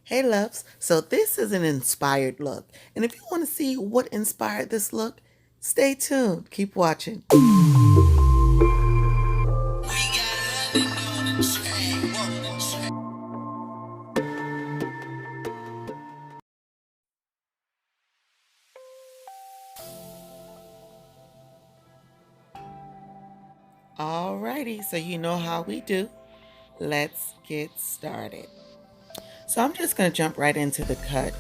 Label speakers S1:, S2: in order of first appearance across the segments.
S1: Hey loves, so this is an inspired look, and if you want to see what inspired this look, stay tuned, keep watching. Alrighty, so you know how we do. Let's get started. So I'm just going to jump right into the cut.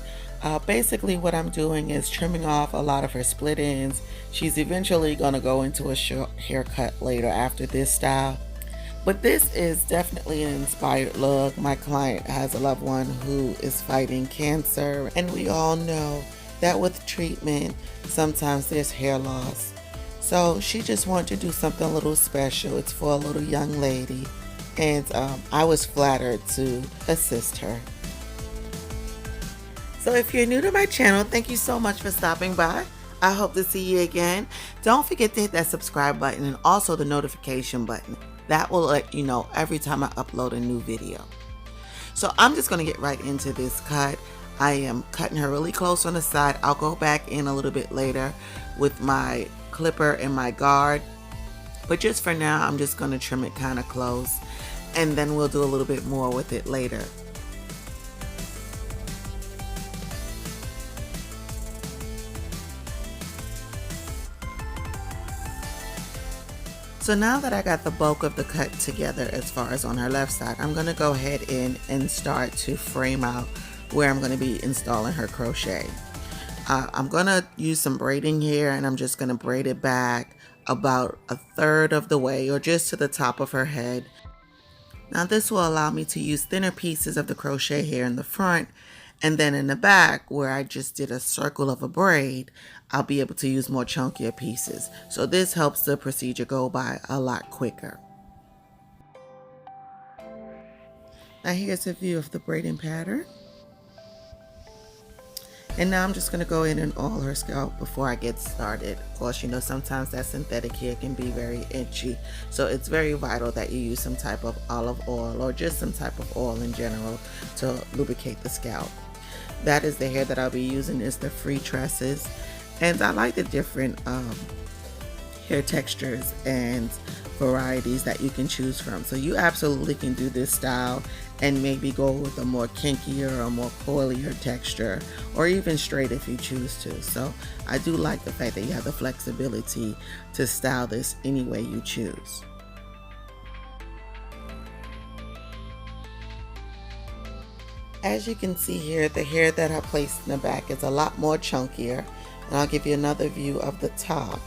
S1: Basically what I'm doing is trimming off a lot of her split ends. She's eventually going to go into a short haircut later after this style. But this is definitely an inspired look. My client has a loved one who is fighting cancer, and we all know that with treatment, sometimes there's hair loss. So she just wanted to do something a little special. It's for a little young lady, and I was flattered to assist her. So if you're new to my channel, thank you so much for stopping by. I hope to see you again. Don't forget to hit that subscribe button and also the notification button. That will let you know every time I upload a new video. So I'm just going to get right into this cut. I am cutting her really close on the side. I'll go back in a little bit later with my clipper and my guard. But just for now, I'm just going to trim it kind of close. And then we'll do a little bit more with it later. So now that I got the bulk of the cut together as far as on her left side, I'm going to go ahead in and start to frame out where I'm going to be installing her crochet. I'm going to use some braiding here, and I'm just going to braid it back about 1/3 of the way, or just to the top of her head. Now this will allow me to use thinner pieces of the crochet here in the front, and then in the back where I just did a circle of a braid, I'll be able to use more chunkier pieces. So this helps the procedure go by a lot quicker. Now here's a view of the braiding pattern. And now I'm just going to go in and oil her scalp before I get started. Of course, you know, sometimes that synthetic hair can be very itchy. So it's very vital that you use some type of olive oil or just some type of oil in general to lubricate the scalp. That is the hair that I'll be using, is the Freetresses. And I like the different hair textures and varieties that you can choose from. So you absolutely can do this style and maybe go with a more kinkier or more coilier texture, or even straight if you choose to. So I do like the fact that you have the flexibility to style this any way you choose. As you can see here, the hair that I placed in the back is a lot more chunkier, and I'll give you another view of the top.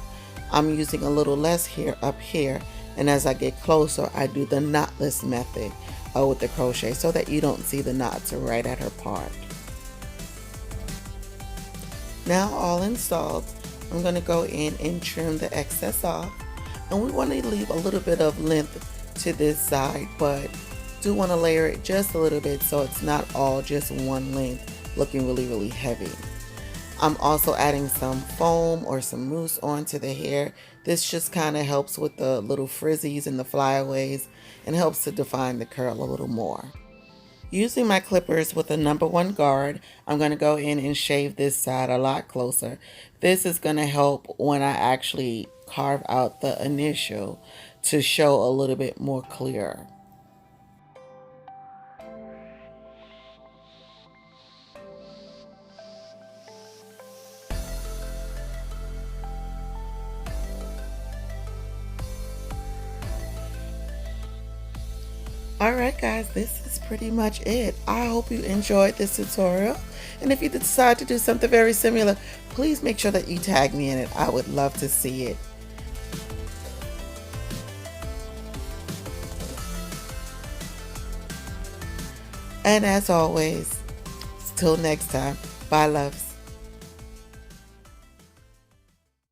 S1: I'm using a little less hair up here, and as I get closer, I do the knotless method with the crochet so that you don't see the knots right at her part. Now all installed, I'm going to go in and trim the excess off, and we want to leave a little bit of length to this side, but do want to layer it just a little bit so it's not all just one length looking really heavy. I'm also adding some foam or some mousse onto the hair. This just kind of helps with the little frizzies and the flyaways and helps to define the curl a little more. Using my clippers with a #1 guard, I'm going to go in and shave this side a lot closer. This is going to help when I actually carve out the initial to show a little bit more clear. Alright guys, this is pretty much it. I hope you enjoyed this tutorial, and if you decide to do something very similar, please make sure that you tag me in it. I would love to see it. And as always, till next time, bye loves.